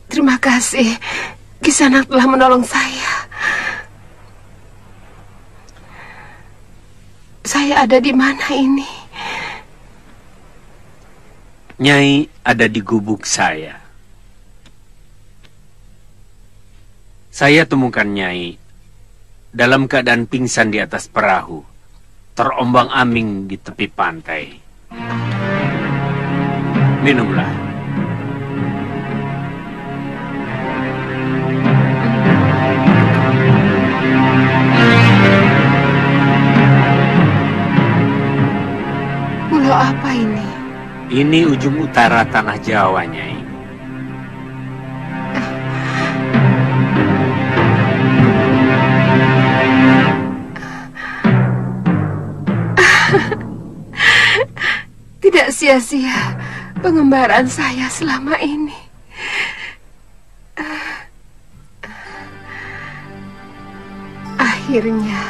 Terima kasih, Kisanak telah menolong saya. Saya ada di mana ini? Nyai ada di gubuk saya. Saya temukan Nyai dalam keadaan pingsan di atas perahu, terombang-ambing di tepi pantai. Minumlah. Pulau apa ini? Ini ujung utara tanah Jawa, Nyai. Tidak sia-sia pengembaraan saya selama ini. Akhirnya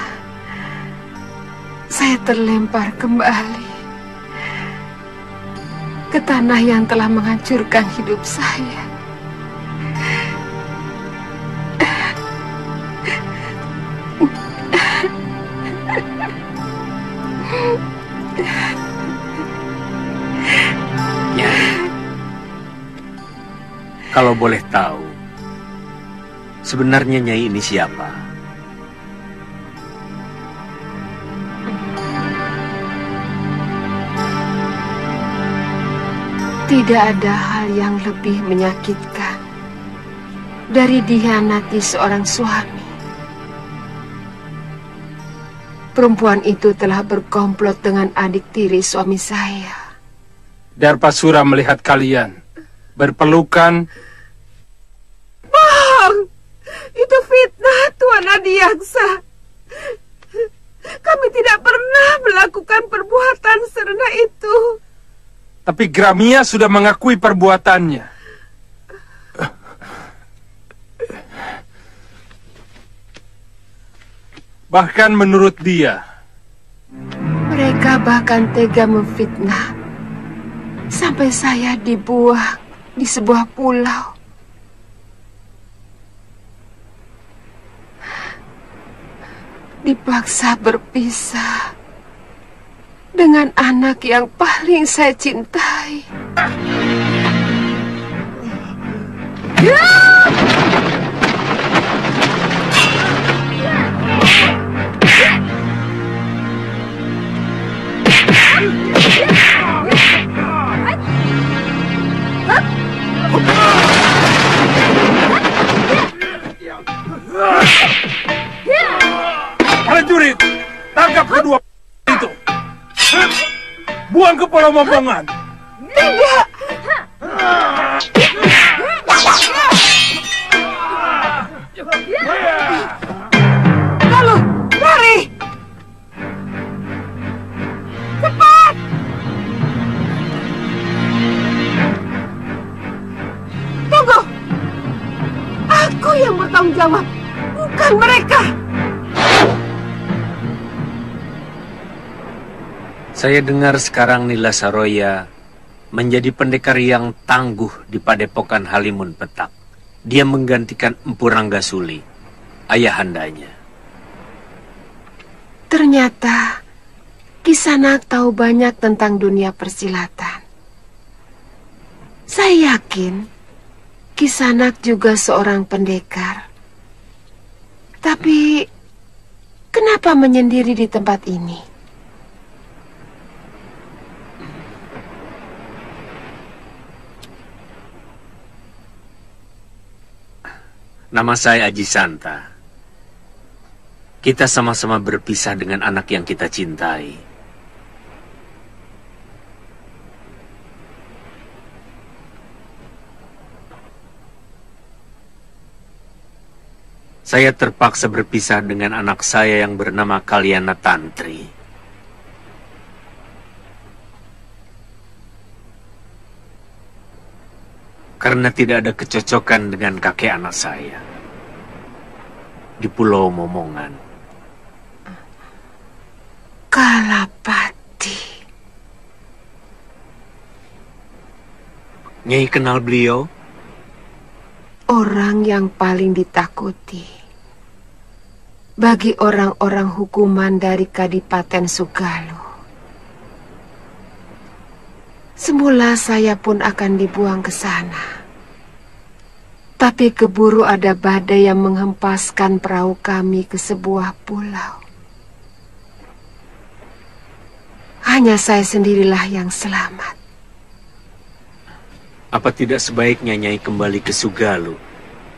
saya terlempar kembali ke tanah yang telah menghancurkan hidup saya. Kalau boleh tahu, sebenarnya Nyai ini siapa? Tidak ada hal yang lebih menyakitkan dari dikhianati seorang suami. Perempuan itu telah berkomplot dengan adik tiri suami saya. Darpasura melihat kalian berpelukan. Bang, itu fitnah Tuan Adiaksa. Kami tidak pernah melakukan perbuatan serendah itu. Tapi Gramia sudah mengakui perbuatannya. Bahkan menurut dia, mereka bahkan tega memfitnah sampai saya dibuang di sebuah pulau. Dipaksa berpisah dengan anak yang paling saya cintai. Prajurit, tangkap kedua itu. Buang ke Pulau Momongan. Tidak. Lalu, lari. Cepat. Tunggu. Aku yang bertanggung jawab, bukan mereka. Saya dengar sekarang Nila Saroya menjadi pendekar yang tangguh di padepokan Halimun Petak. Dia menggantikan Empu Ranggasuli, ayahandanya. Ternyata Kisanak tahu banyak tentang dunia persilatan. Saya yakin Kisanak juga seorang pendekar. Tapi kenapa menyendiri di tempat ini? Nama saya Aji Santa. Kita sama-sama berpisah dengan anak yang kita cintai. Saya terpaksa berpisah dengan anak saya yang bernama Kalyana Tantri. Karena tidak ada kecocokan dengan kakek anak saya di Pulau Momongan. Kalapati. Nyai kenal beliau? Orang yang paling ditakuti bagi orang-orang hukuman dari Kadipaten Sugalo. Semula saya pun akan dibuang ke sana. Tapi keburu ada badai yang menghempaskan perahu kami ke sebuah pulau. Hanya saya sendirilah yang selamat. Apa tidak sebaiknya Nyai kembali ke Sugalo?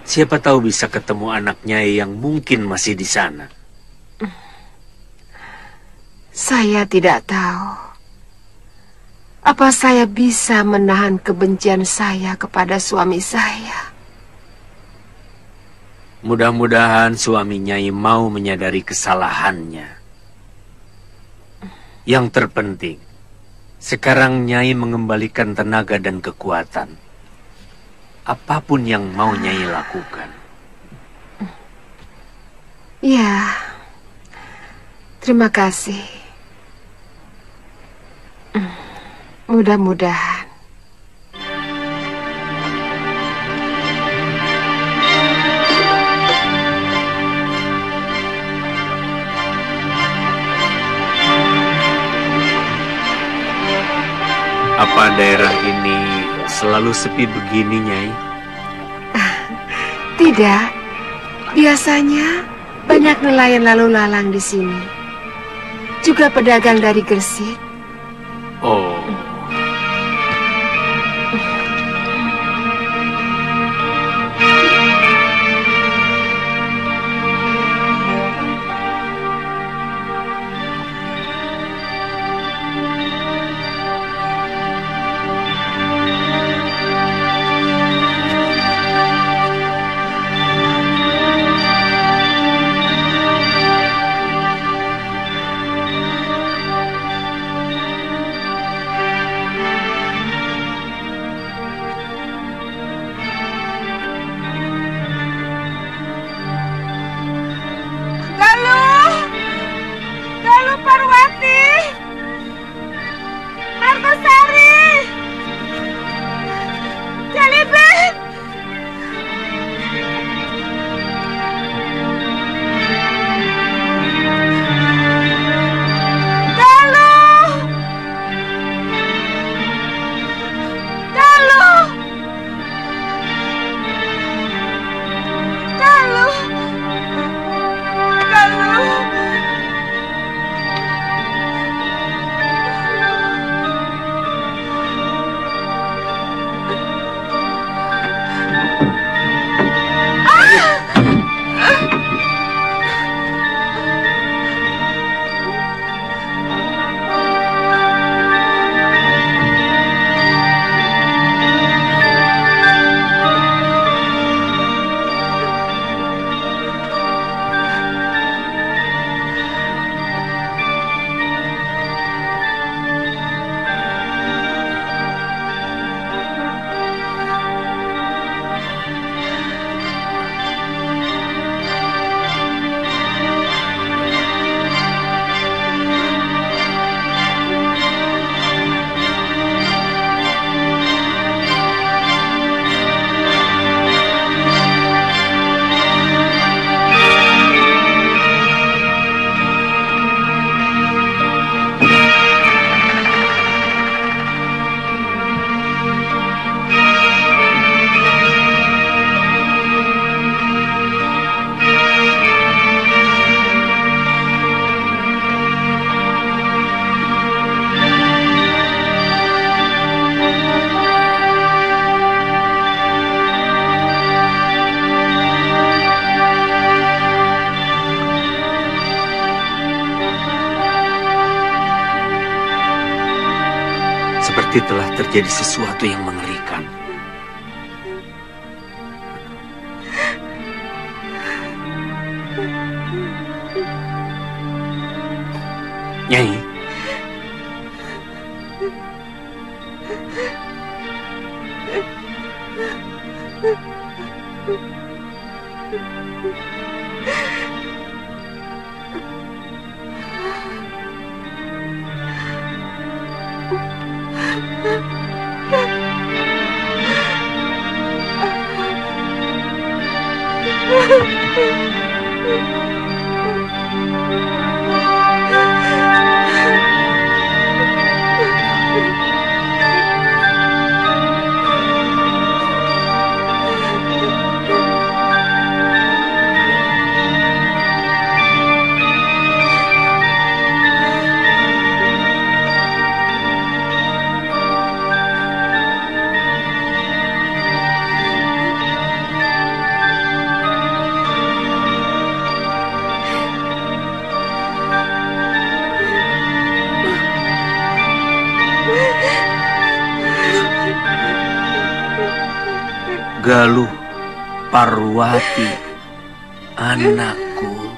Siapa tahu bisa ketemu anak Nyai yang mungkin masih di sana. Saya tidak tahu. Apa saya bisa menahan kebencian saya kepada suami saya? Mudah-mudahan suami Nyai mau menyadari kesalahannya. Yang terpenting, sekarang Nyai mengembalikan tenaga dan kekuatan. Apapun yang mau Nyai lakukan. Ya, terima kasih. Mudah-mudahan. Apa daerah ini selalu sepi begini, Nyai? Tidak. Biasanya banyak nelayan lalu lalang di sini. Juga pedagang dari Gresik. Oh. Seperti telah terjadi sesuatu yang mengerikan. Nyai. Galuh Parwati, anakku,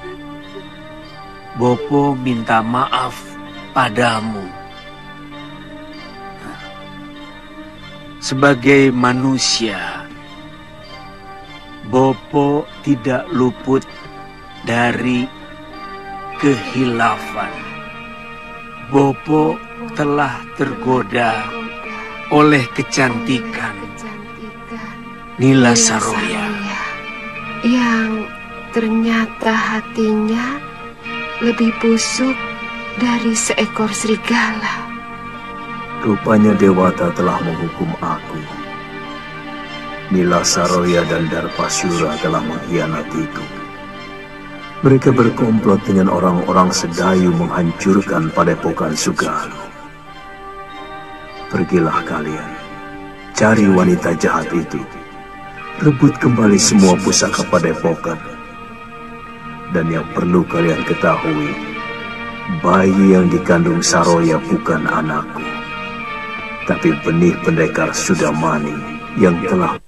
Bopo minta maaf padamu. Sebagai manusia, Bopo tidak luput dari kehilafan. Bopo telah tergoda oleh kecantikan Nila Saroya yang ternyata hatinya lebih busuk dari seekor serigala. Rupanya Dewata telah menghukum aku. Nila Saroya dan Darpasura telah mengkhianatiku. Mereka berkomplot dengan orang-orang Sedayu menghancurkan Padepokan Sugalu. Pergilah kalian, cari wanita jahat itu. Rebut kembali semua pusaka Padepokan. Dan yang perlu kalian ketahui, bayi yang dikandung Saroya bukan anakku, tapi benih pendekar Sudamani yang telah...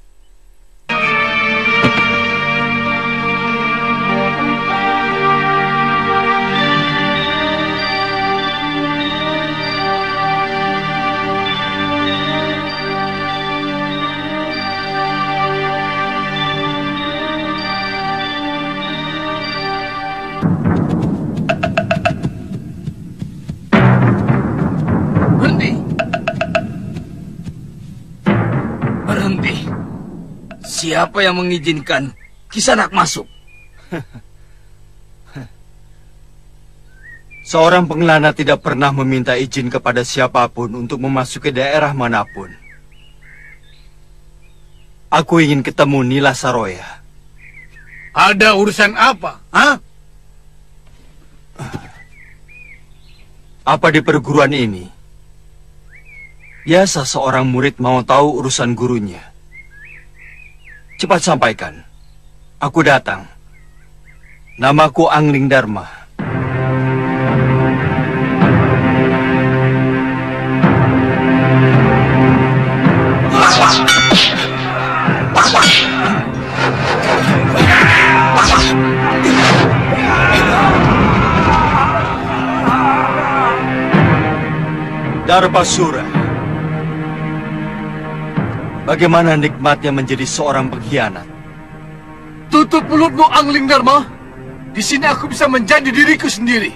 Siapa yang mengizinkan Kisanak masuk? Seorang pengelana tidak pernah meminta izin kepada siapapun untuk memasuki daerah manapun. Aku ingin ketemu Nila Saroya. Ada urusan apa? Hah? Apa di perguruan ini? Biasa seorang murid mau tahu urusan gurunya. Cepat sampaikan. Aku datang. Namaku Angling Dharma. Darpasura. Bagaimana nikmatnya menjadi seorang pengkhianat? Tutup mulutmu, Angling Dharma. Di sini aku bisa menjadi diriku sendiri.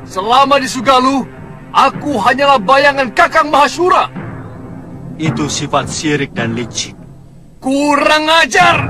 Selama di Sugalu, aku hanyalah bayangan Kakang Mahasura. Itu sifat syirik dan licik. Kurang ajar!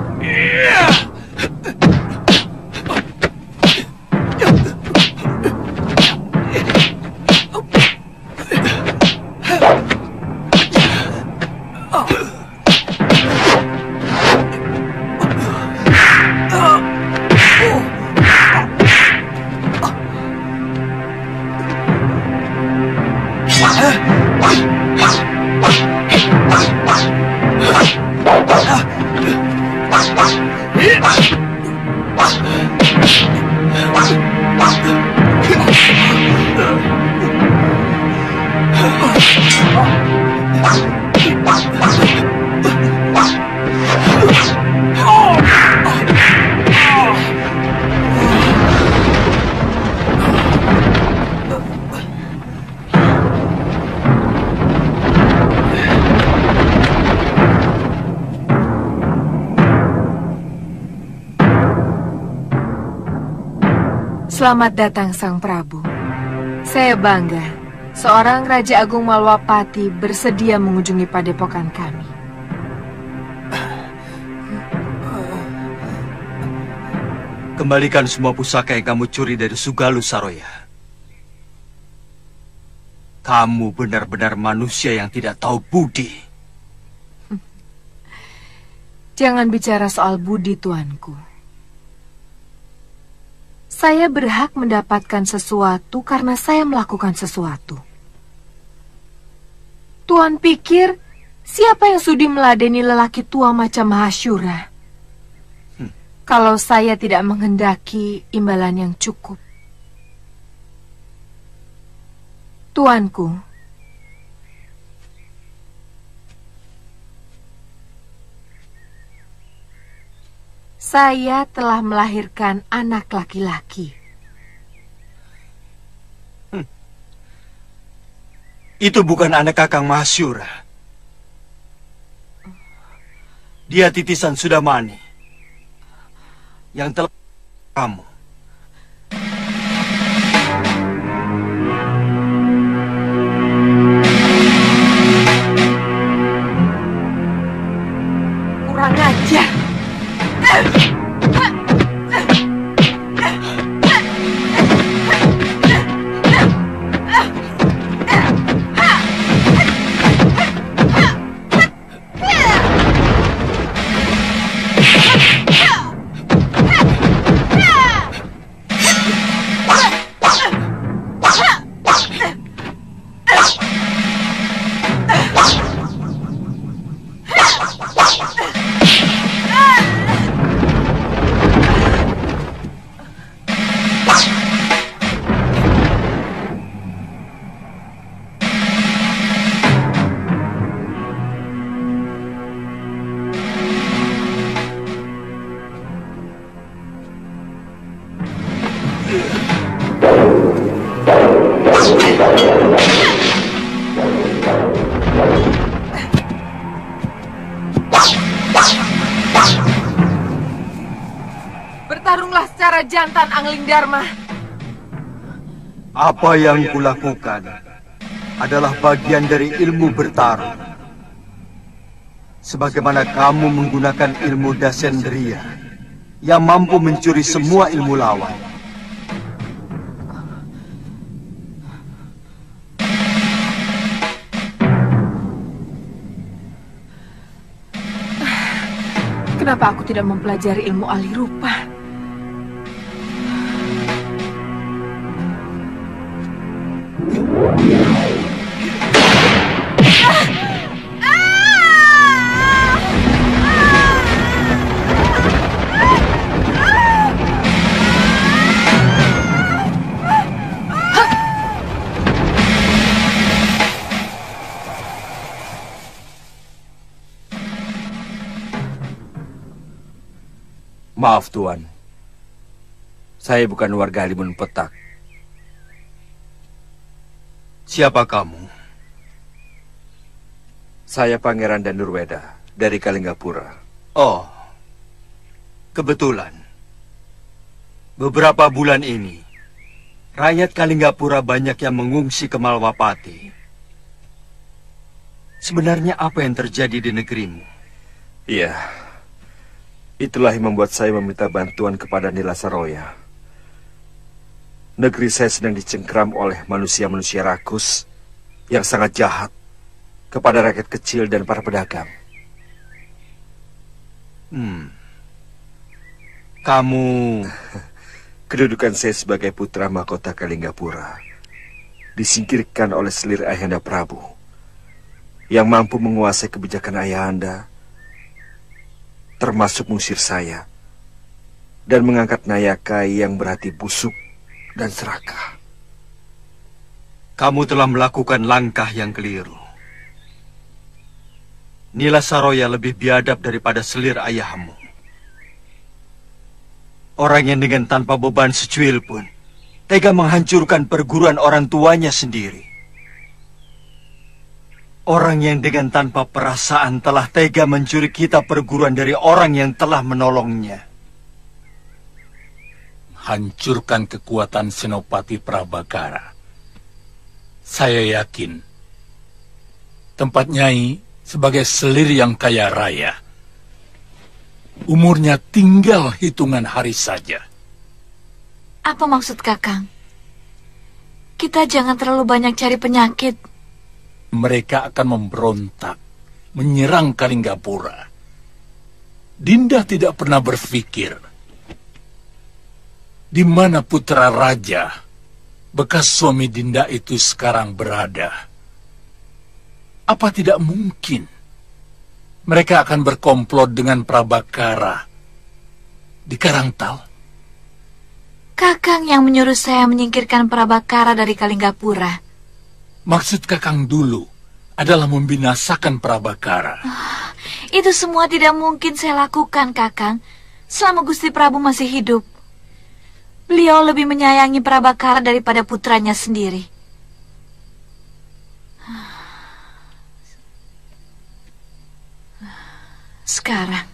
Selamat datang Sang Prabu. Saya bangga, seorang Raja Agung Malwapati bersedia mengunjungi padepokan kami. Kembalikan semua pusaka yang kamu curi dari Sugalu Saroya. Kamu benar-benar manusia yang tidak tahu budi. Jangan bicara soal budi, tuanku. Saya berhak mendapatkan sesuatu karena saya melakukan sesuatu. Tuan pikir, siapa yang sudi meladeni lelaki tua macam Mahasyura? Kalau saya tidak menghendaki imbalan yang cukup. Tuanku, saya telah melahirkan anak laki-laki. Itu bukan anak Kakang Mahasyura. Dia titisan Sudamani yang telah kamu. Kurang ajar. Bertarunglah secara jantan, Angling Dharma. Apa yang kulakukan adalah bagian dari ilmu bertarung. Sebagaimana kamu menggunakan ilmu Dasendriya yang mampu mencuri semua ilmu lawan. Kenapa aku tidak mempelajari ilmu alih rupa? Maaf, Tuan. Saya bukan warga Halimun Petak. Siapa kamu? Saya Pangeran Danurweda dari Kalinggapura. Oh, kebetulan. Beberapa bulan ini, rakyat Kalinggapura banyak yang mengungsi ke Malwapati. Sebenarnya apa yang terjadi di negerimu? Iya. Itulah yang membuat saya meminta bantuan kepada Nila Saroya. Negeri saya sedang dicengkram oleh manusia-manusia rakus yang sangat jahat kepada rakyat kecil dan para pedagang. Kamu... Kedudukan saya sebagai putra mahkota Kalinggapura disingkirkan oleh selir Ayahanda Prabu yang mampu menguasai kebijakan Ayahanda, termasuk mengusir saya dan mengangkat Nayaka yang berhati busuk dan serakah. Kamu telah melakukan langkah yang keliru. Nila Saroya lebih biadab daripada selir ayahmu. Orang yang dengan tanpa beban secuil pun tega menghancurkan perguruan orang tuanya sendiri. Orang yang dengan tanpa perasaan telah tega mencuri kitab perguruan dari orang yang telah menolongnya. Hancurkan kekuatan Senopati Prabakara. Saya yakin tempat Nyai sebagai selir yang kaya raya, umurnya tinggal hitungan hari saja. Apa maksud Kakang? Kita jangan terlalu banyak cari penyakit. Mereka akan memberontak, menyerang Kalinggapura. Dinda tidak pernah berpikir di mana putra raja, bekas suami Dinda itu sekarang berada. Apa tidak mungkin mereka akan berkomplot dengan Prabakara di Karangtal? Kakang yang menyuruh saya menyingkirkan Prabakara dari Kalinggapura. Maksud Kakang dulu adalah membinasakan Prabakara. Itu semua tidak mungkin saya lakukan, Kakang, selama Gusti Prabu masih hidup. Beliau lebih menyayangi Prabakara daripada putranya sendiri. Sekarang,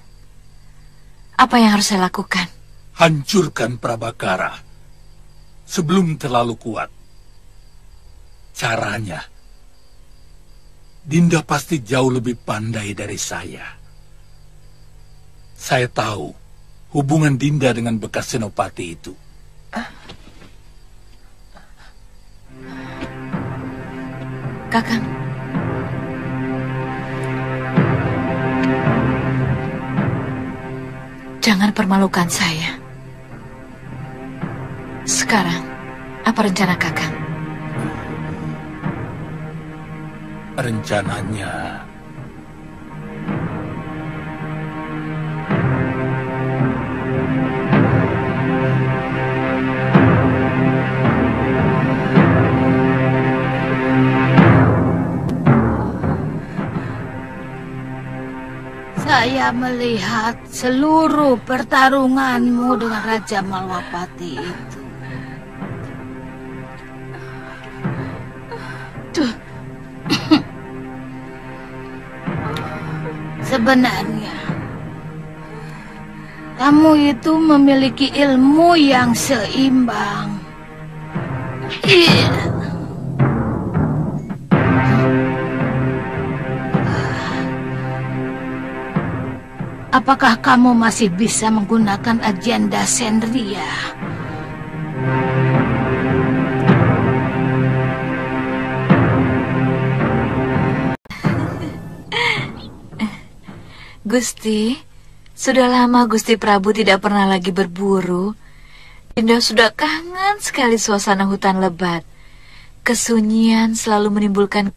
apa yang harus saya lakukan? Hancurkan Prabakara sebelum terlalu kuat. Caranya, Dinda pasti jauh lebih pandai dari saya. Saya tahu hubungan Dinda dengan bekas senopati itu. Kakang. Jangan permalukan saya. Sekarang, apa rencana Kakang? Rencananya saya melihat seluruh pertarunganmu dengan Raja Malwapati itu. Sebenarnya, kamu itu memiliki ilmu yang seimbang. Apakah kamu masih bisa menggunakan agenda Sendria? Gusti, sudah lama Gusti Prabu tidak pernah lagi berburu. Dinda sudah kangen sekali suasana hutan lebat. Kesunyian selalu menimbulkan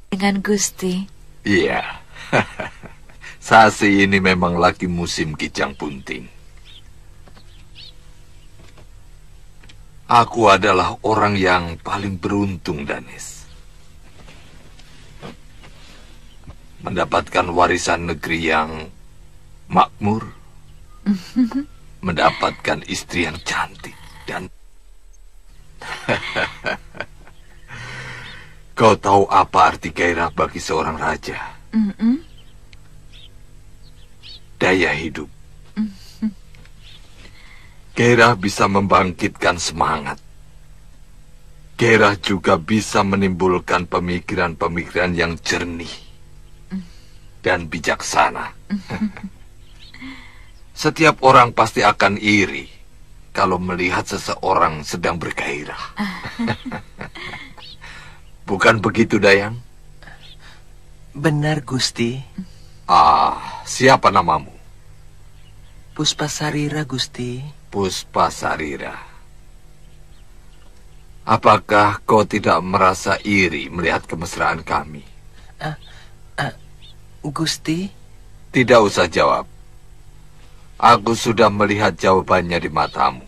dengan Gusti. Iya, Sasi ini memang lagi musim kijang bunting. Aku adalah orang yang paling beruntung, Danis. Mendapatkan warisan negeri yang makmur, mendapatkan istri yang cantik, dan kau tahu apa arti gairah bagi seorang raja? Daya hidup. Gairah bisa membangkitkan semangat. Gairah juga bisa menimbulkan pemikiran-pemikiran yang jernih dan bijaksana. Setiap orang pasti akan iri kalau melihat seseorang sedang bergairah. Bukan begitu, Dayang? Benar, Gusti. Siapa namamu? Puspasarira, Gusti. Puspasarira. Apakah kau tidak merasa iri melihat kemesraan kami? Gusti? Tidak usah jawab. Aku sudah melihat jawabannya di matamu.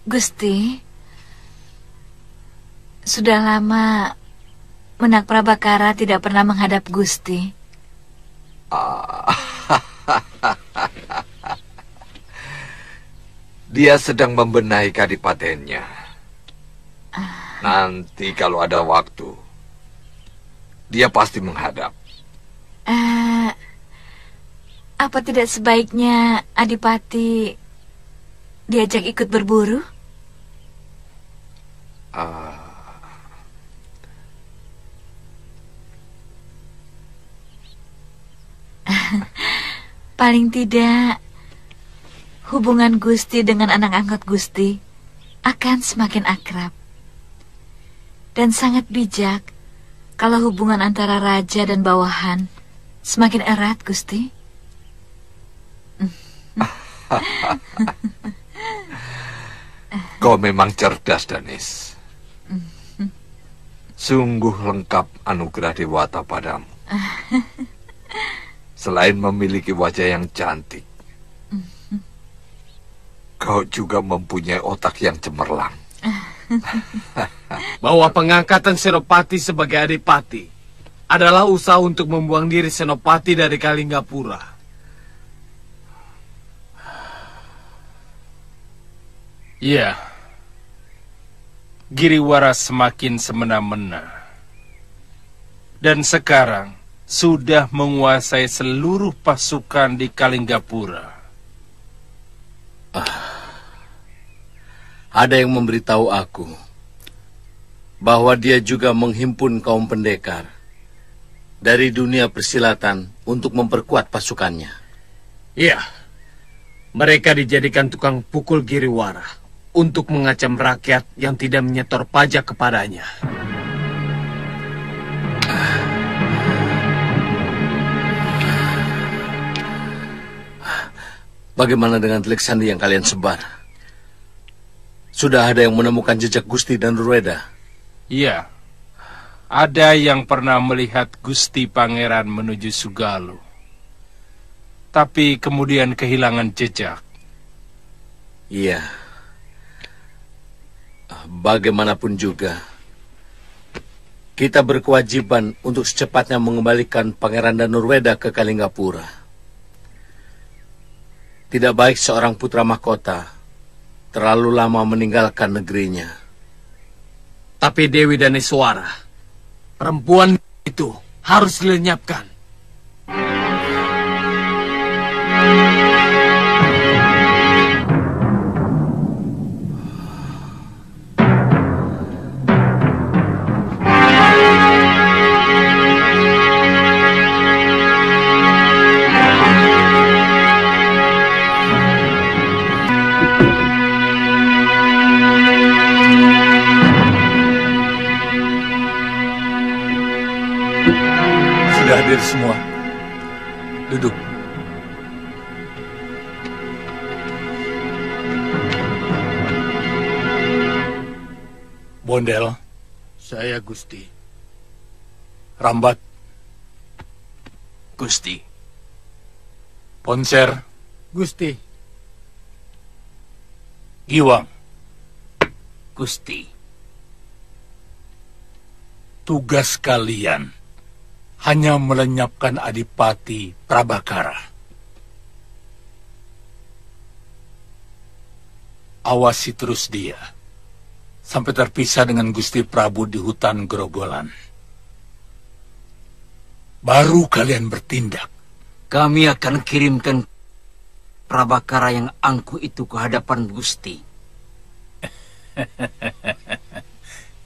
Gusti, sudah lama Menak Prabakara tidak pernah menghadap Gusti. Dia sedang membenahi kadipatennya. Nanti kalau ada waktu, dia pasti menghadap. Apa tidak sebaiknya Adipati diajak ikut berburu? Paling tidak hubungan Gusti dengan anak angkat Gusti akan semakin akrab. Dan sangat bijak kalau hubungan antara raja dan bawahan semakin erat, Gusti. Kau memang cerdas, Danis. Sungguh lengkap anugerah Dewata padamu. Selain memiliki wajah yang cantik, kau juga mempunyai otak yang cemerlang. Bahwa pengangkatan Senopati sebagai adipati adalah usaha untuk membuang diri Senopati dari Kalinggapura. Iya, Giriwara semakin semena-mena. Dan sekarang sudah menguasai seluruh pasukan di Kalinggapura. Ada yang memberitahu aku bahwa dia juga menghimpun kaum pendekar dari dunia persilatan untuk memperkuat pasukannya. Iya, mereka dijadikan tukang pukul Giriwara untuk mengacam rakyat yang tidak menyetor pajak kepadanya. Bagaimana dengan telik sandi yang kalian sebar? Sudah ada yang menemukan jejak Gusti dan Nurweda? Iya, ada yang pernah melihat Gusti Pangeran menuju Sugalu. Tapi kemudian kehilangan jejak. Iya. Bagaimanapun juga, kita berkewajiban untuk secepatnya mengembalikan Pangeran dan Nurweda ke Kalinggapura. Tidak baik seorang putra mahkota terlalu lama meninggalkan negerinya. Tapi Dewi dan Iswara, perempuan itu harus dilenyapkan. Hadir semua. Duduk. Bondel. Saya Gusti. Rambat. Gusti. Ponser. Gusti. Giwang. Gusti. Tugas kalian hanya melenyapkan Adipati Prabakara. Awasi terus dia sampai terpisah dengan Gusti Prabu di hutan Grogolan. Baru kalian bertindak. Kami akan kirimkan Prabakara yang angkuh itu ke hadapan Gusti.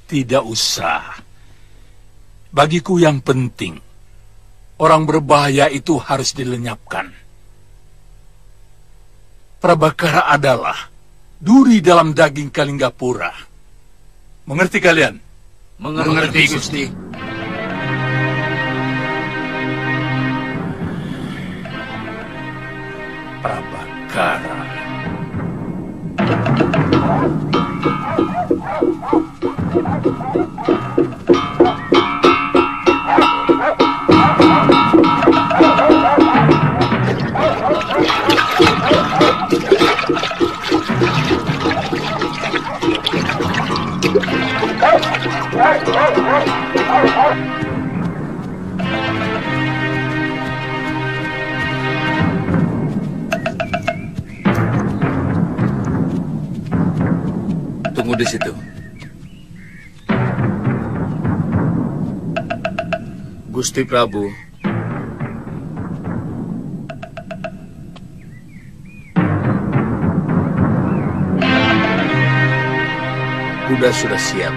Tidak usah. Bagiku yang penting, orang berbahaya itu harus dilenyapkan. Prabakara adalah duri dalam daging Kalinggapura. Mengerti kalian? Mengerti, Gusti. Prabakara. Tunggu di situ. Gusti Prabu. Kuda sudah siap.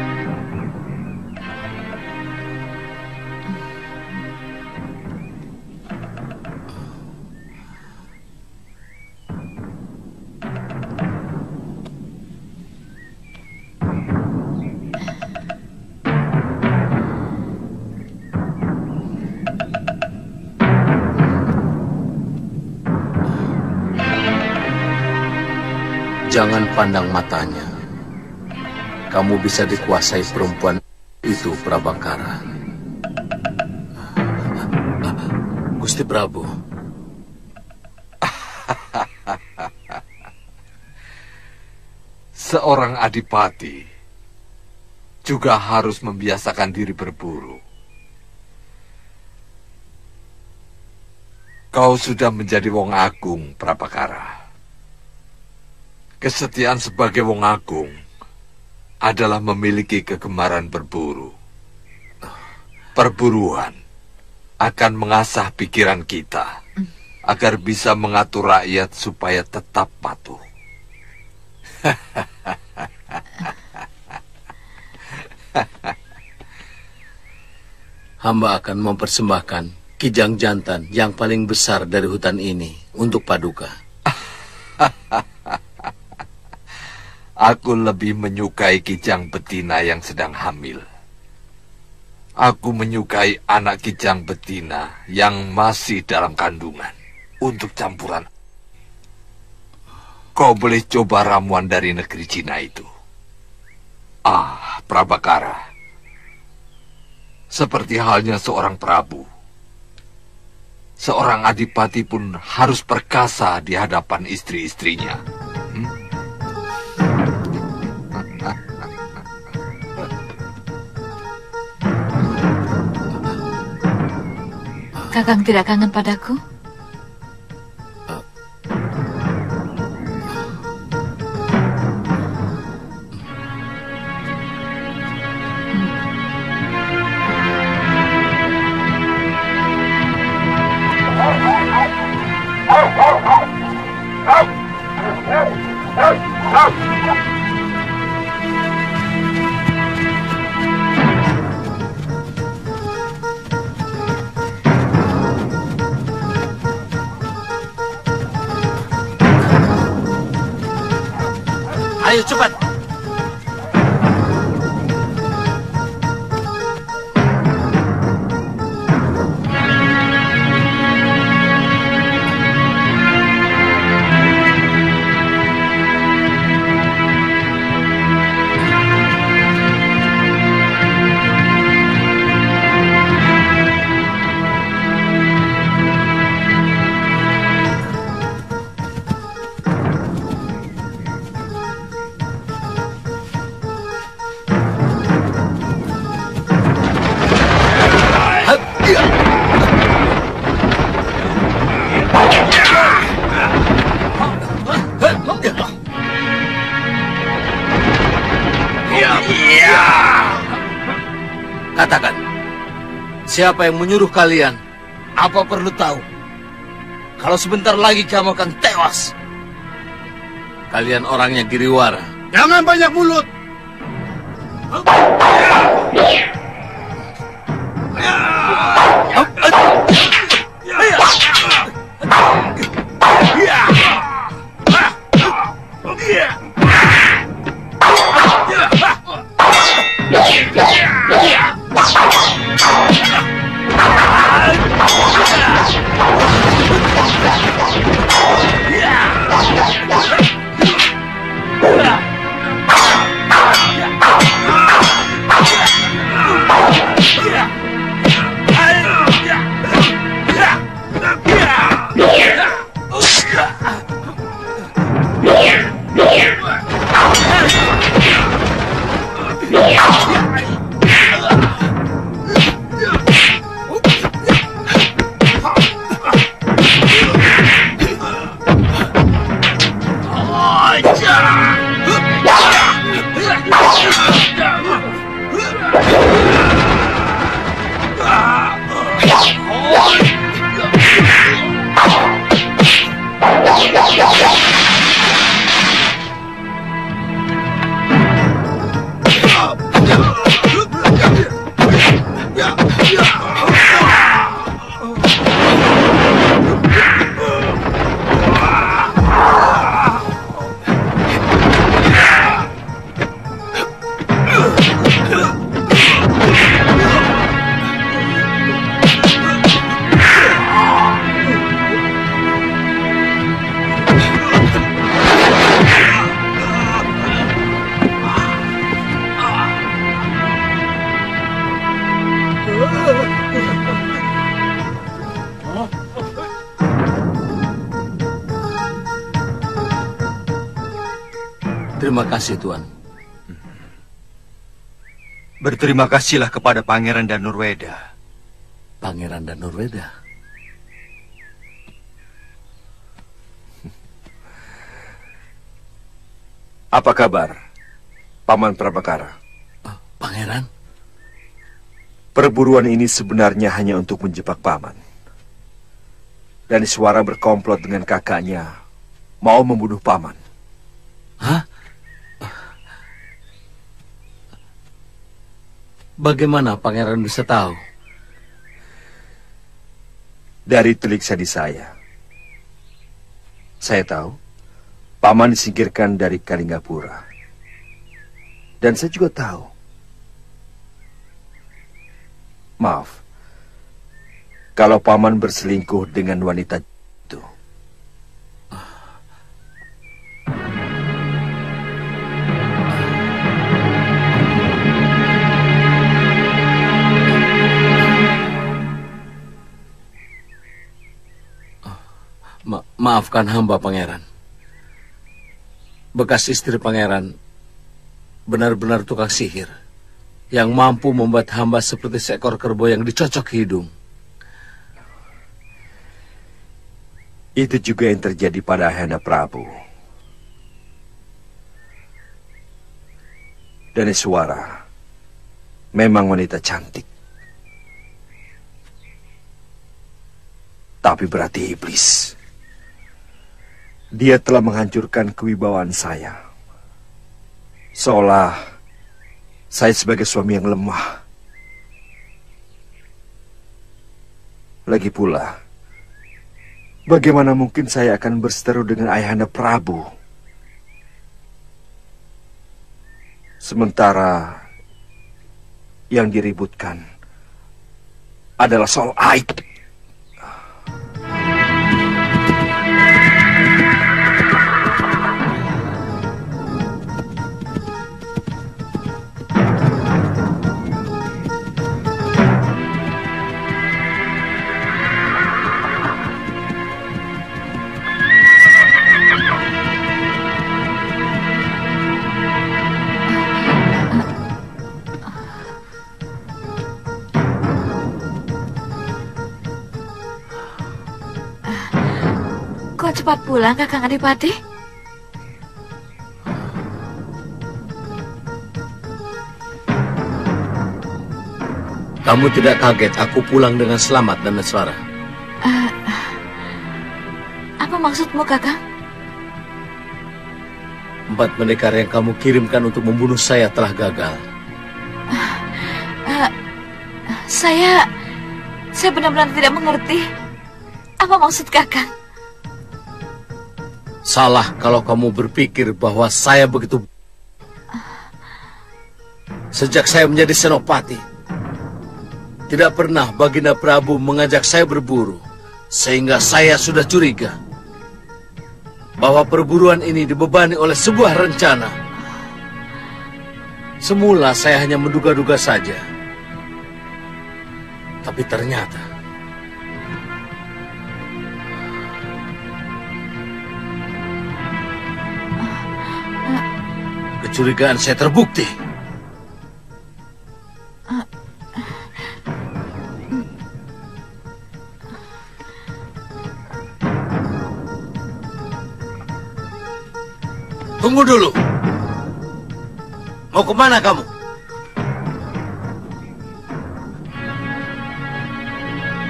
jangan pandang matanya. Kamu bisa dikuasai perempuan itu, Prabakara. Gusti Prabu. Seorang adipati juga harus membiasakan diri berburu. Kau sudah menjadi wong agung, Prabakara. Kesetiaan sebagai wong agung adalah memiliki kegemaran berburu. Perburuan akan mengasah pikiran kita agar bisa mengatur rakyat supaya tetap patuh. Hamba akan mempersembahkan kijang jantan yang paling besar dari hutan ini untuk Paduka. Aku lebih menyukai kijang betina yang sedang hamil. Aku menyukai anak kijang betina yang masih dalam kandungan untuk campuran. Kau boleh coba ramuan dari negeri Cina itu. Prabakara. Seperti halnya seorang prabu. Seorang adipati pun harus perkasa di hadapan istri-istrinya. Kakang tidak kangen padaku? Ayo cepat. Katakan, siapa yang menyuruh kalian? Apa perlu tahu? Kalau sebentar lagi kamu akan tewas. Kalian orangnya Giriwara. Jangan banyak mulut. Terima kasih, Tuan. Berterima kasihlah kepada Pangeran Danurweda. Pangeran Danurweda? Apa kabar, Paman Prabakara? Pangeran? Perburuan ini sebenarnya hanya untuk menjebak Paman. Dan Suara berkomplot dengan kakaknya, mau membunuh Paman. Hah? Bagaimana Pangeran bisa tahu? Dari telik sadi saya tahu Paman disingkirkan dari Kalinggapura. Dan saya juga tahu, maaf, kalau Paman berselingkuh dengan wanita itu. Maafkan hamba, Pangeran. Bekas istri Pangeran benar-benar tukang sihir yang mampu membuat hamba seperti seekor kerbau yang dicocok hidung. Itu juga yang terjadi pada Ayahanda Prabu. Dan Suara memang wanita cantik. Tapi berarti iblis. Dia telah menghancurkan kewibawaan saya. Seolah saya sebagai suami yang lemah. Lagi pula, bagaimana mungkin saya akan berseteru dengan Ayahanda Prabu? Sementara yang diributkan adalah soal aib. Kok cepat pulang, Kakang Adipati? Kamu tidak kaget aku pulang dengan selamat dan Suara? Apa maksudmu, Kakang? 4 pendekar yang kamu kirimkan untuk membunuh saya telah gagal. Saya benar-benar tidak mengerti. Apa maksud Kakang? Salah kalau kamu berpikir bahwa saya begitu. Sejak saya menjadi senopati, tidak pernah Baginda Prabu mengajak saya berburu, sehingga saya sudah curiga bahwa perburuan ini dibebani oleh sebuah rencana. Semula saya hanya menduga-duga saja, tapi ternyata kecurigaan saya terbukti. Tunggu dulu. Mau kemana kamu?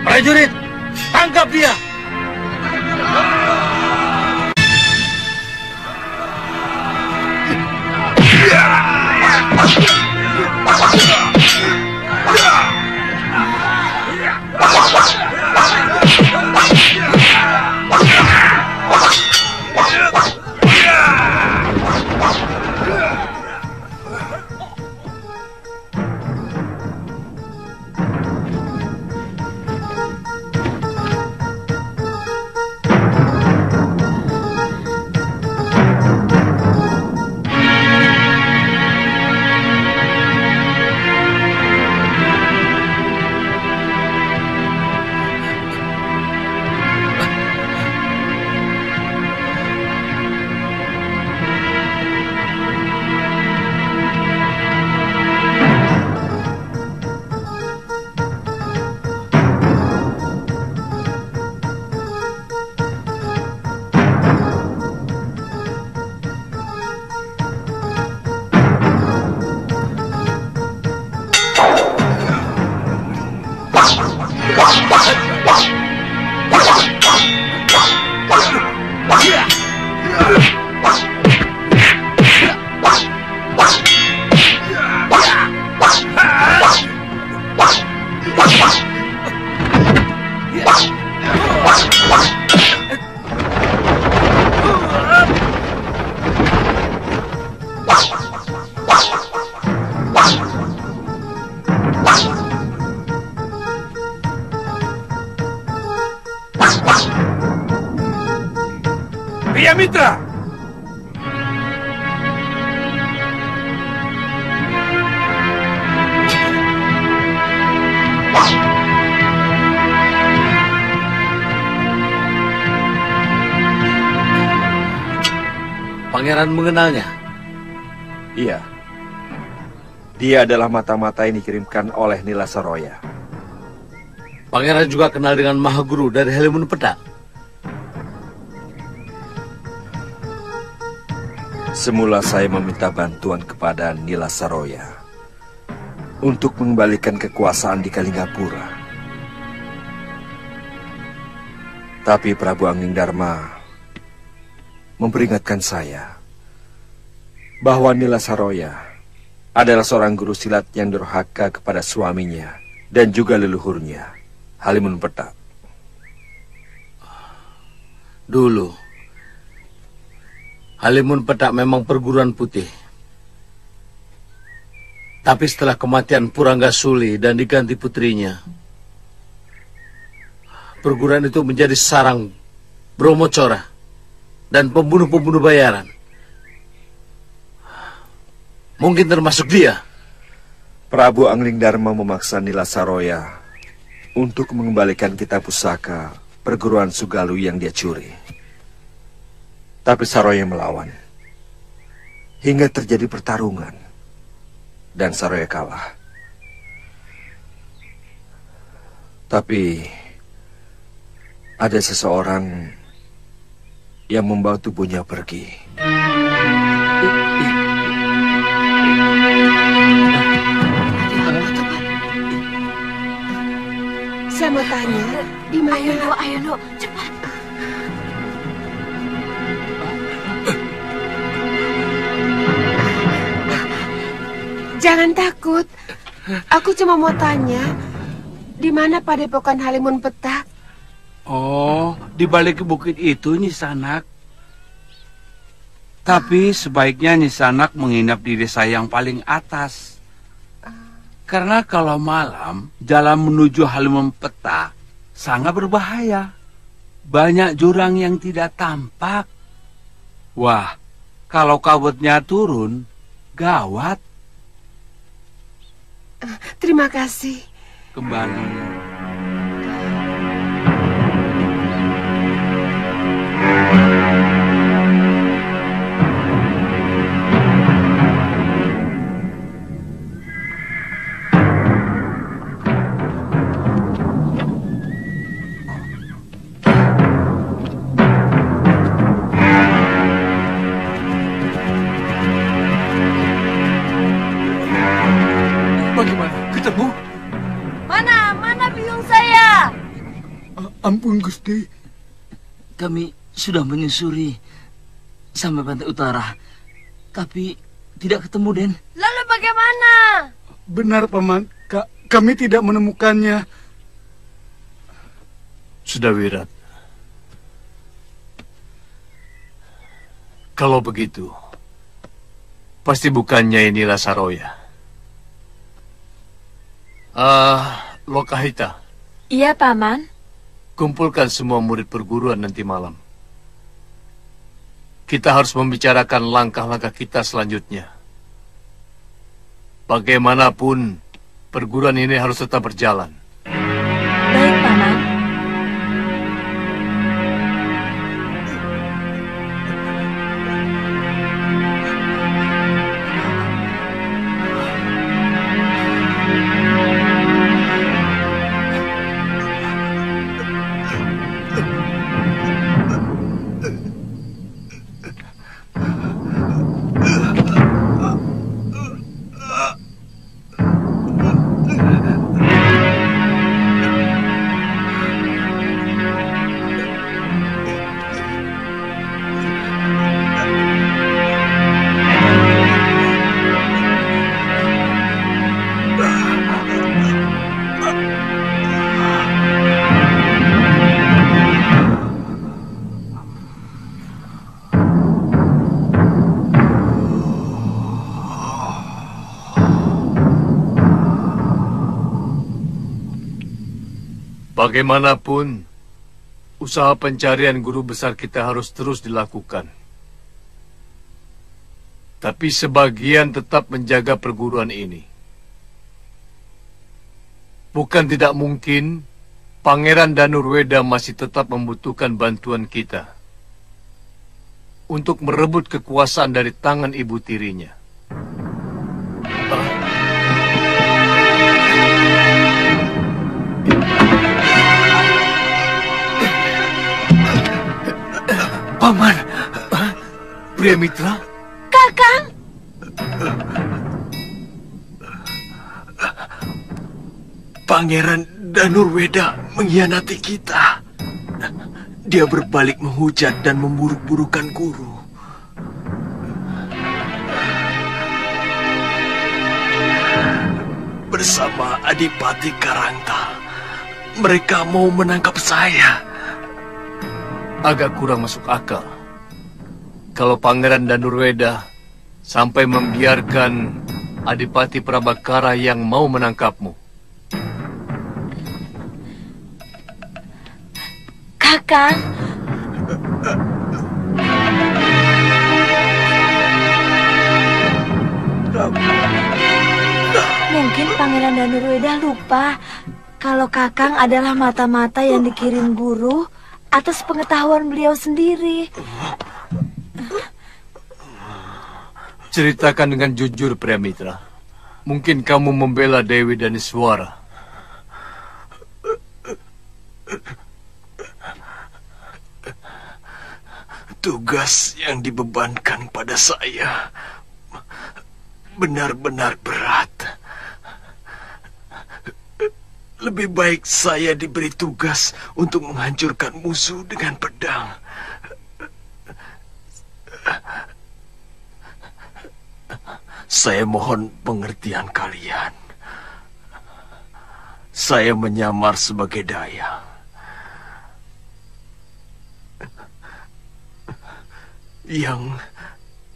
Prajurit, tangkap dia! Mitra! Pangeran mengenalnya? Iya. Dia adalah mata-mata yang dikirimkan oleh Nila Saroya. Pangeran juga kenal dengan Mahaguru dari Halimun Petak. Semula saya meminta bantuan kepada Nila Saroya untuk mengembalikan kekuasaan di Kalingapura. Tapi Prabu Anglingdarma memperingatkan saya bahwa Nila Saroya adalah seorang guru silat yang durhaka kepada suaminya dan juga leluhurnya, Halimun Petak. Dulu, Halimun Petak memang perguruan putih. Tapi setelah kematian Puranggasuli dan diganti putrinya, perguruan itu menjadi sarang Bromocora dan pembunuh-pembunuh bayaran. Mungkin termasuk dia. Prabu Anglingdarma memaksa Nila Saroya untuk mengembalikan kitab pusaka perguruan Sugalu yang dia curi. Tapi Saroya melawan hingga terjadi pertarungan dan Saroya kalah. Tapi ada seseorang yang membawa tubuhnya pergi. Saya mau tanya, di mana? Ayo, Nduk, cepat. Jangan takut. Aku cuma mau tanya, di mana padepokan Halimun Petak? Oh, di balik bukit itu, Nisanak. Tapi sebaiknya Nisanak menginap di desa yang paling atas. Karena kalau malam, jalan menuju Halimun Petak sangat berbahaya. Banyak jurang yang tidak tampak. Wah, kalau kabutnya turun, gawat. Terima kasih. Kembali. Ampun, Gusti. Kami sudah menyusuri sampai pantai utara, tapi tidak ketemu, Den. Lalu bagaimana? Benar, Paman. Kami tidak menemukannya. Sudah, Wirat. Kalau begitu, pasti bukannya inilah Saroya. Lokahita. Iya, Paman. Kumpulkan semua murid perguruan nanti malam. Kita harus membicarakan langkah-langkah kita selanjutnya. Bagaimanapun, perguruan ini harus tetap berjalan. Baik, Paman. Bagaimanapun, usaha pencarian guru besar kita harus terus dilakukan. Tapi sebagian tetap menjaga perguruan ini. Bukan tidak mungkin Pangeran Danurweda masih tetap membutuhkan bantuan kita untuk merebut kekuasaan dari tangan ibu tirinya. Paman, Pria Mitra? Kakang! Pangeran Danurweda mengkhianati kita. Dia berbalik menghujat dan memburuk-burukan guru. Bersama Adipati Karangta, mereka mau menangkap saya. Agak kurang masuk akal kalau Pangeran Danurweda sampai membiarkan Adipati Prabakara yang mau menangkapmu. Kakang. Mungkin Pangeran Danurweda lupa kalau Kakang adalah mata-mata yang dikirim guru atas pengetahuan beliau sendiri. Ceritakan dengan jujur, Pria Mitra. Mungkin kamu membela Dewi Daniswara. Tugas yang dibebankan pada saya benar-benar berat. Lebih baik saya diberi tugas untuk menghancurkan musuh dengan pedang. Saya mohon pengertian kalian. Saya menyamar sebagai dayang. Yang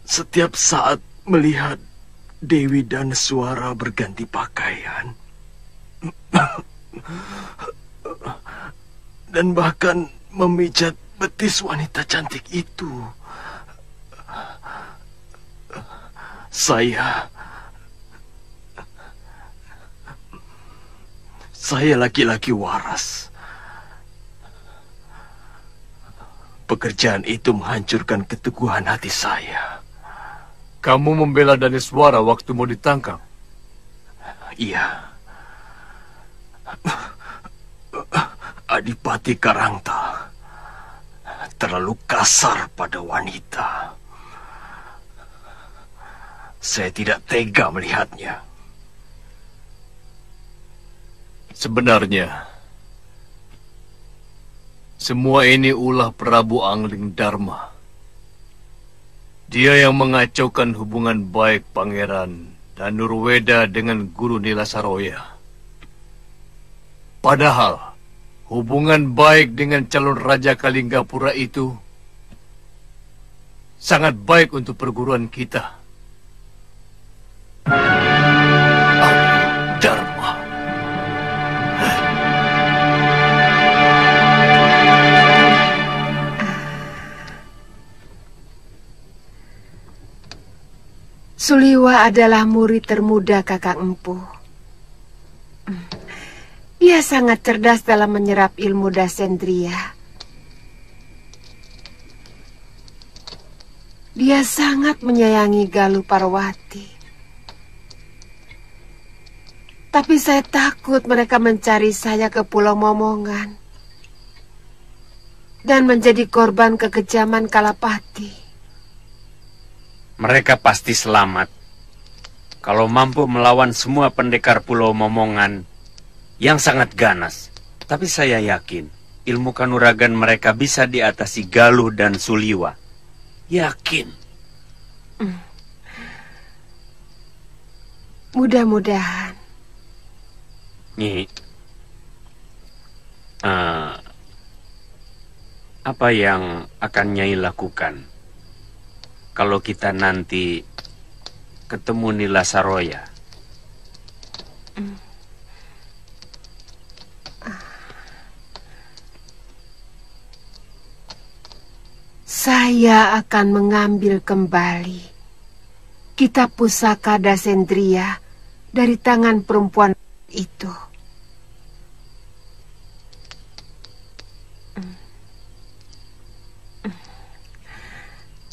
setiap saat melihat Dewi Daniswara berganti pakaian dan bahkan memijat betis wanita cantik itu. Saya laki-laki waras. Pekerjaan itu menghancurkan keteguhan hati saya. Kamu membela Daniswara waktu mau ditangkap? Iya. Adipati Karangta terlalu kasar pada wanita. Saya tidak tega melihatnya. Sebenarnya, semua ini ulah Prabu Angling Dharma. Dia yang mengacaukan hubungan baik Pangeran Danurweda dengan Guru Nilasaroya. Padahal, hubungan baik dengan calon Raja Kalinggapura itu sangat baik untuk perguruan kita. Dharma. Suliwa adalah murid termuda Kakang Empu. Ia sangat cerdas dalam menyerap ilmu dasendriya. Dia sangat menyayangi Galuh Parwati. Tapi saya takut mereka mencari saya ke Pulau Momongan dan menjadi korban kekejaman Kalapati. Mereka pasti selamat kalau mampu melawan semua pendekar Pulau Momongan yang sangat ganas. Tapi saya yakin ilmu kanuragan mereka bisa diatasi Galuh dan Suliwa. Yakin. Mudah-mudahan. Nyi, apa yang akan Nyai lakukan kalau kita nanti ketemu Saya akan mengambil kembali kitab pusaka Dasendria dari tangan perempuan itu.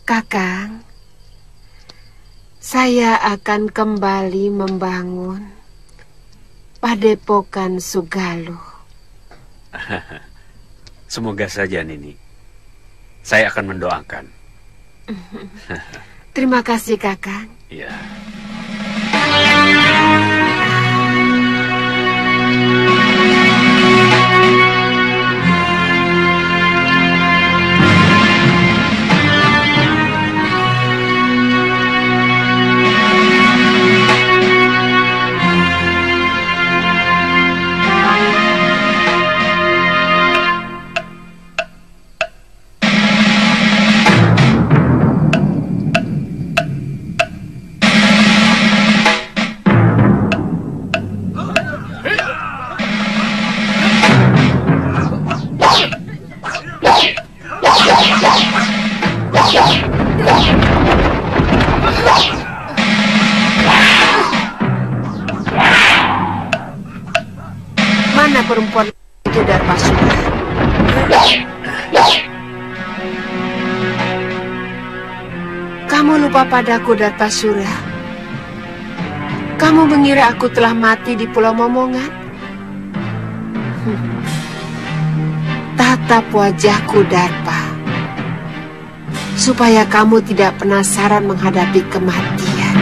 Kakang, saya akan kembali membangun Padepokan Sugaluh. Semoga saja, Nini. Saya akan mendoakan. Terima kasih, Kakang. Ya. Mana perempuan itu, Darpasura? Kamu lupa padaku, Darpasura? Kamu mengira aku telah mati di Pulau Momongan? Tatap wajahku, Darpa, supaya kamu tidak penasaran menghadapi kematian.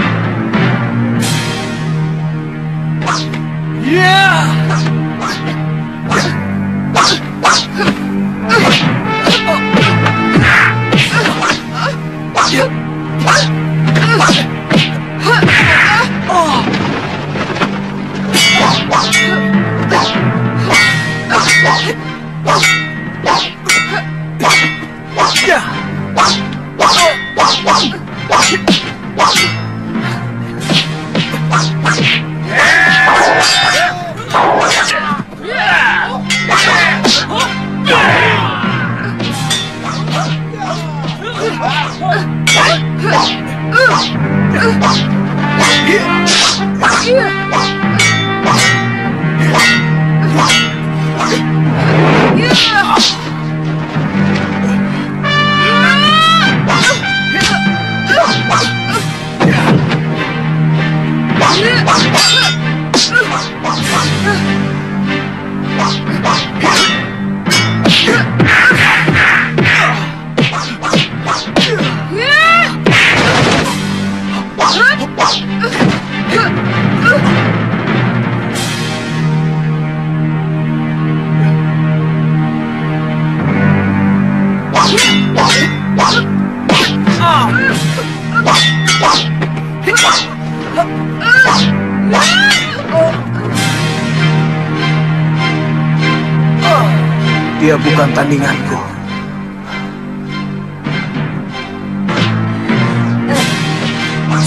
Dia bukan tandinganku.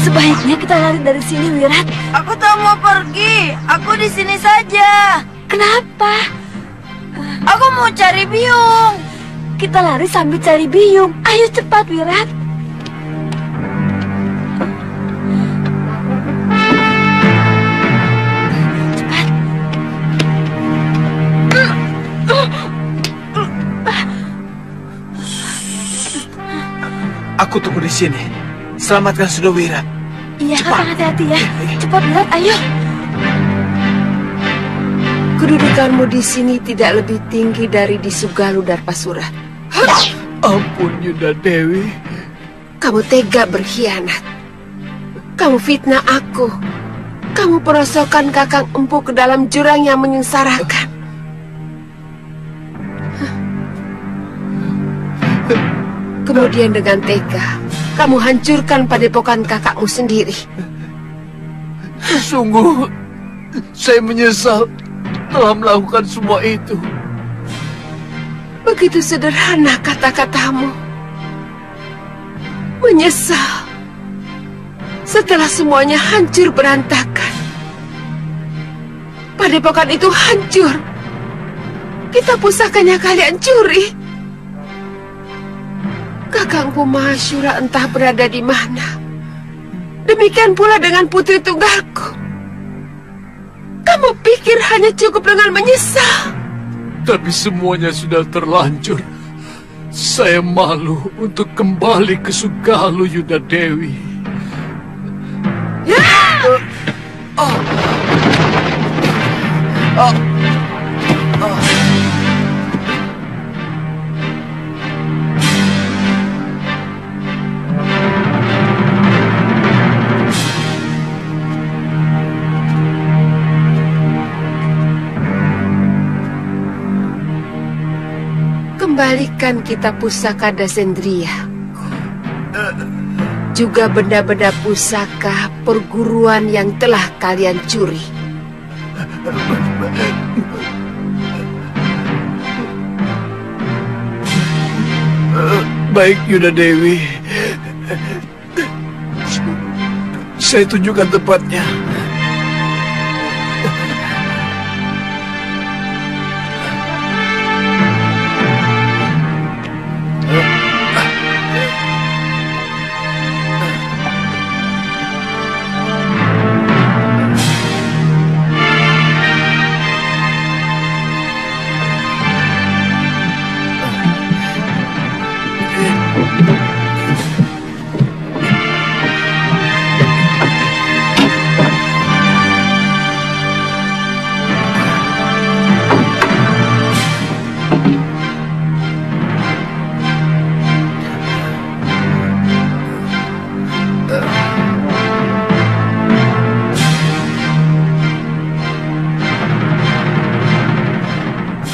Sebaiknya kita lari dari sini, Wirat. Aku tak mau pergi. Aku di sini saja. Kenapa? Aku mau cari Biung. Kita lari sambil cari Biung. Ayo cepat, Wirat. Aku tunggu di sini. Selamatkan Sudawirat. Iya, Kakang, hati-hati ya. Cepat, Wirat, ayo. Kedudukanmu di sini tidak lebih tinggi dari di Sugaluh, Darpasura. Ampun, Yunda Dewi. Kamu tega berkhianat. Kamu fitnah aku. Kamu perosokkan Kakang Empu ke dalam jurang yang menyengsarakan. Kemudian dengan tega, kamu hancurkan padepokan kakakmu sendiri. Sungguh, saya menyesal telah melakukan semua itu. Begitu sederhana kata-katamu. Menyesal. Setelah semuanya hancur berantakan. Padepokan itu hancur. Kitab pusakanya kalian curi. Kakangku Mahasyura entah berada di mana. Demikian pula dengan putri tunggalku. Kamu pikir hanya cukup dengan menyesal? Tapi semuanya sudah terlanjur. Saya malu untuk kembali ke Sugalu, Yuda Dewi. Ya! Kembalikan kita pusaka Dasendria, juga benda-benda pusaka perguruan yang telah kalian curi. Baik, Yuda Dewi. Saya tunjukkan tempatnya.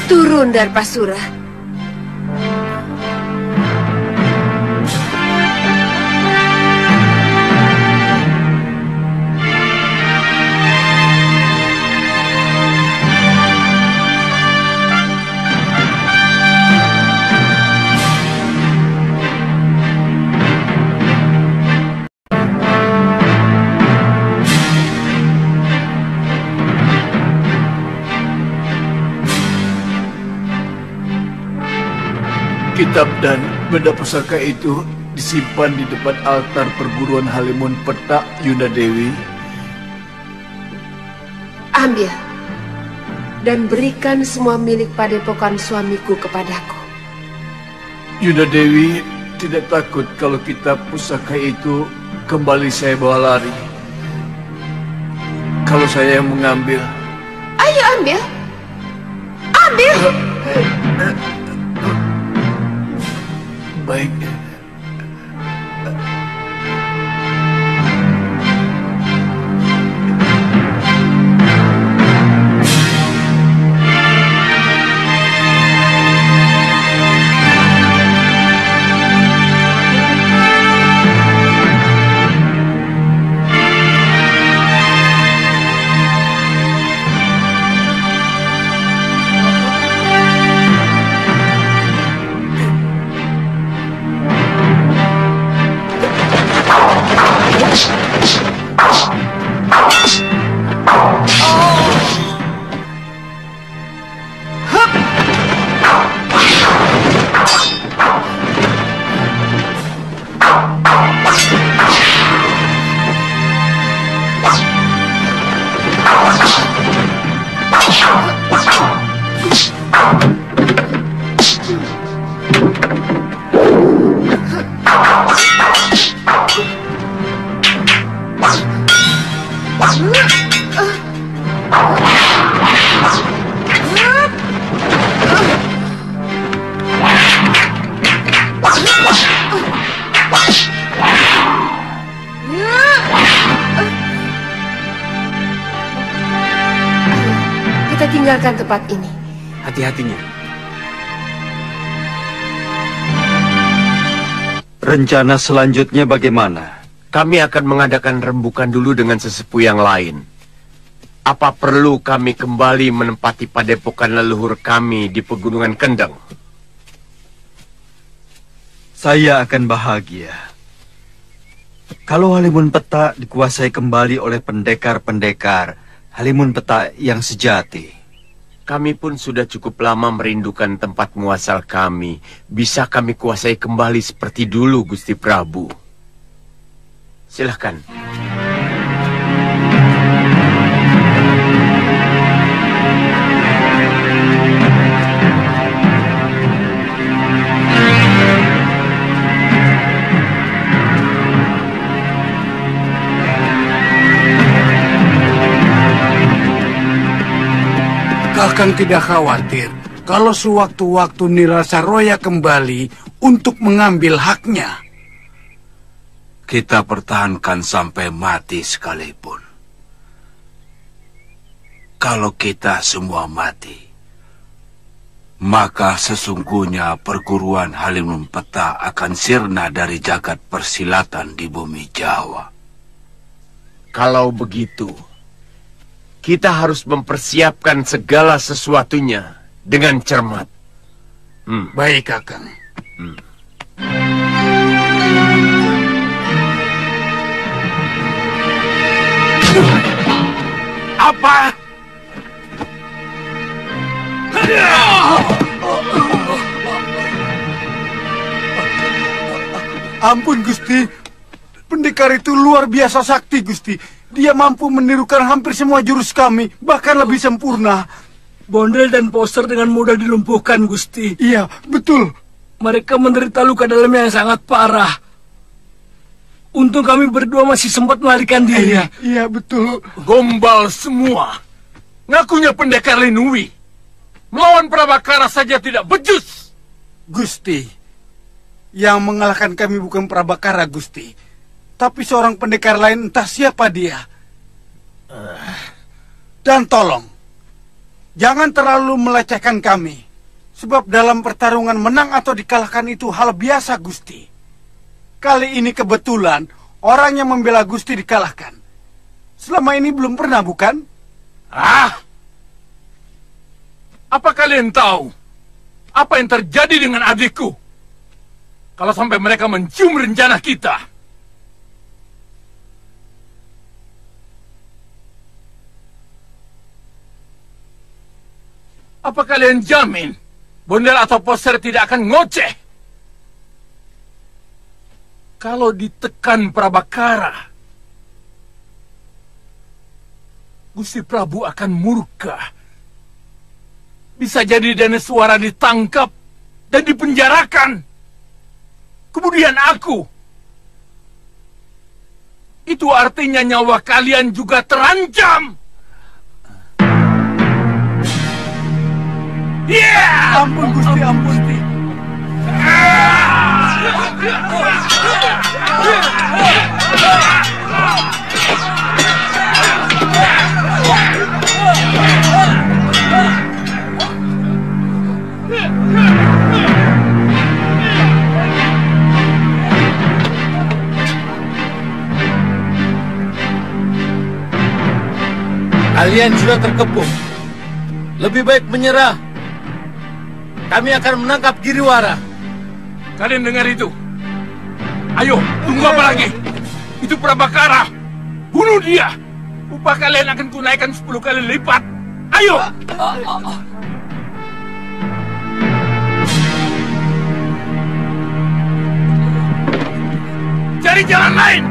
Turun, Darpasura. Kitab dan benda pusaka itu disimpan di depan altar perguruan Halimun Petak, Yuda Dewi. Ambil dan berikan semua milik padepokan suamiku kepadaku. Yuda Dewi tidak takut kalau kitab pusaka itu kembali saya bawa lari. Kalau saya yang mengambil. Ayo ambil. Ambil. Baik. Kita tinggalkan tempat ini. Hati-hatinya. Rencana selanjutnya bagaimana? Kami akan mengadakan rembukan dulu dengan sesepuh yang lain. Apa perlu kami kembali menempati padepokan leluhur kami di Pegunungan Kendeng? Saya akan bahagia kalau Halimun Petak dikuasai kembali oleh pendekar-pendekar Halimun Petak yang sejati. Kami pun sudah cukup lama merindukan tempat muasal kami. Bisa kami kuasai kembali seperti dulu, Gusti Prabu. Silahkan. Kakang tidak khawatir kalau sewaktu-waktu Nila Saroya kembali untuk mengambil haknya. Kita pertahankan sampai mati sekalipun. Kalau kita semua mati, maka sesungguhnya perguruan Halimun Peta akan sirna dari jagat persilatan di bumi Jawa. Kalau begitu, kita harus mempersiapkan segala sesuatunya dengan cermat. Baik, Kakang. Apa? Ampun, Gusti. Pendekar itu luar biasa sakti, Gusti. Dia mampu menirukan hampir semua jurus kami, bahkan lebih sempurna. Bondel dan Poster dengan mudah dilumpuhkan, Gusti. Iya, betul. Mereka menderita luka dalamnya yang sangat parah. Untung kami berdua masih sempat melarikan diri. Iya, betul. Gombal semua. Ngakunya pendekar Linui. Melawan Prabakara saja tidak becus. Gusti, yang mengalahkan kami bukan Prabakara, Gusti. Tapi seorang pendekar lain, entah siapa dia. Dan tolong, jangan terlalu melecehkan kami. Sebab dalam pertarungan menang atau dikalahkan itu hal biasa, Gusti. Kali ini kebetulan, orang yang membela Gusti dikalahkan. Selama ini belum pernah, bukan? Apa kalian tahu apa yang terjadi dengan adikku? Kalau sampai mereka mencium rencana kita. Apa kalian jamin Bondel atau Poster tidak akan ngoceh? Kalau ditekan Prabakara, Gusti Prabu akan murka. Bisa jadi Daneswara ditangkap dan dipenjarakan. Kemudian aku. Itu artinya nyawa kalian juga terancam. Ampun, Gusti, ampun. Kalian sudah terkepung. Lebih baik menyerah. Kami akan menangkap Giriwara. Kalian dengar itu? Ayo, tunggu apa lagi? Itu Prabakara. Bunuh dia. Upah kalian akan kunaikkan 10 kali lipat. Ayo! Cari jalan lain!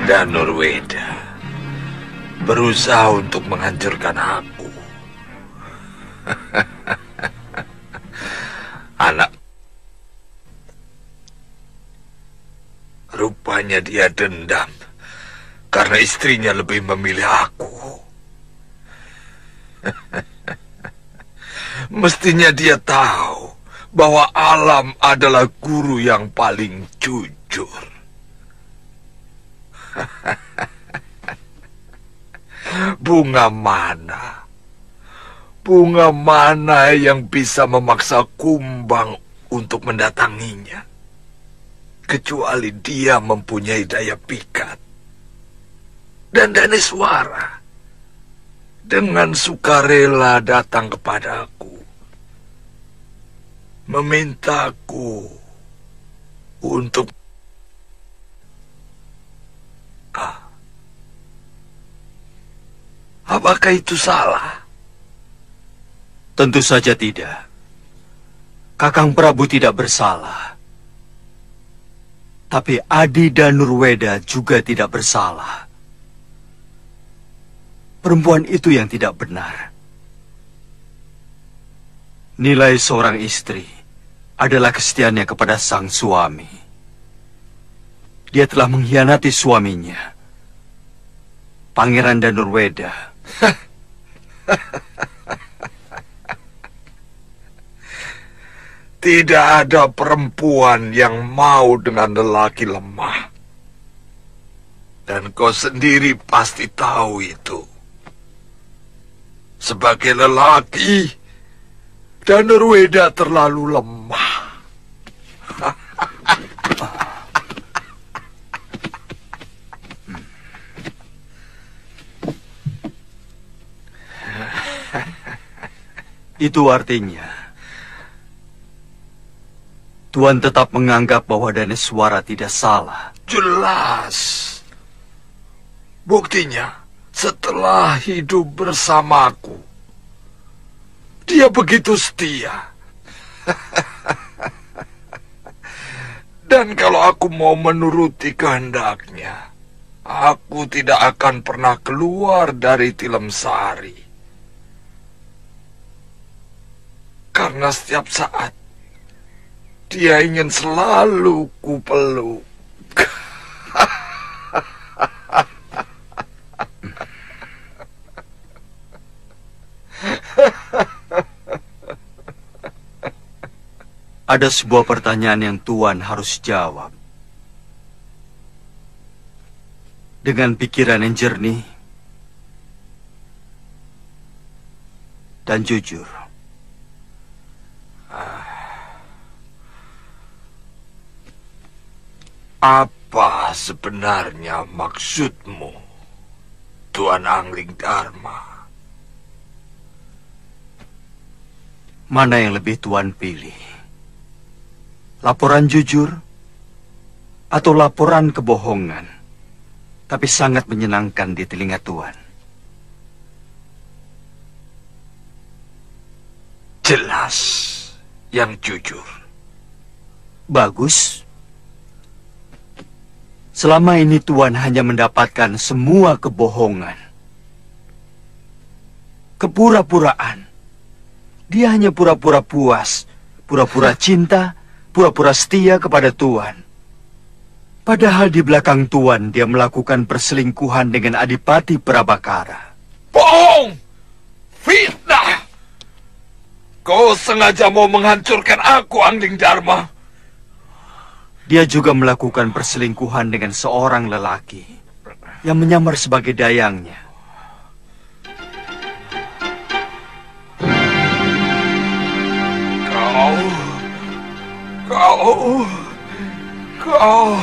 Danurweda berusaha untuk menghancurkan aku. Anak, rupanya dia dendam karena istrinya lebih memilih aku. Mestinya dia tahu bahwa alam adalah guru yang paling jujur. Bunga mana yang bisa memaksa kumbang untuk mendatanginya, kecuali dia mempunyai daya pikat. Dan Daneswara dengan sukarela datang kepadaku, memintaku untuk apakah itu salah? Tentu saja tidak. Kakang Prabu tidak bersalah. Tapi Adi Danurweda juga tidak bersalah. Perempuan itu yang tidak benar. Nilai seorang istri adalah kesetiaannya kepada sang suami. Dia telah mengkhianati suaminya, Pangeran Danurweda. Tidak ada perempuan yang mau dengan lelaki lemah. Dan kau sendiri pasti tahu itu. Sebagai lelaki, Danurweda terlalu lemah. Itu artinya Tuan tetap menganggap bahwa Daneswara tidak salah. Jelas. Buktinya, setelah hidup bersamaku, dia begitu setia. Dan kalau aku mau menuruti kehendaknya, aku tidak akan pernah keluar dari Tilemsari. Karena setiap saat dia ingin selalu kupeluk. Ada sebuah pertanyaan yang Tuan harus jawab. Dengan pikiran yang jernih dan jujur. Apa sebenarnya maksudmu, Tuan Anglingdarma? Mana yang lebih Tuan pilih? Laporan jujur atau laporan kebohongan, tapi sangat menyenangkan di telinga Tuan? Jelas yang jujur. Bagus. Selama ini Tuan hanya mendapatkan semua kebohongan. Kepura-puraan. Dia hanya pura-pura puas, pura-pura cinta, pura-pura setia kepada Tuan. Padahal di belakang Tuan dia melakukan perselingkuhan dengan Adipati Prabakara. Bohong! Fitnah! Kau sengaja mau menghancurkan aku, Angling Dharma. Dia juga melakukan perselingkuhan dengan seorang lelaki yang menyamar sebagai dayangnya. Kau...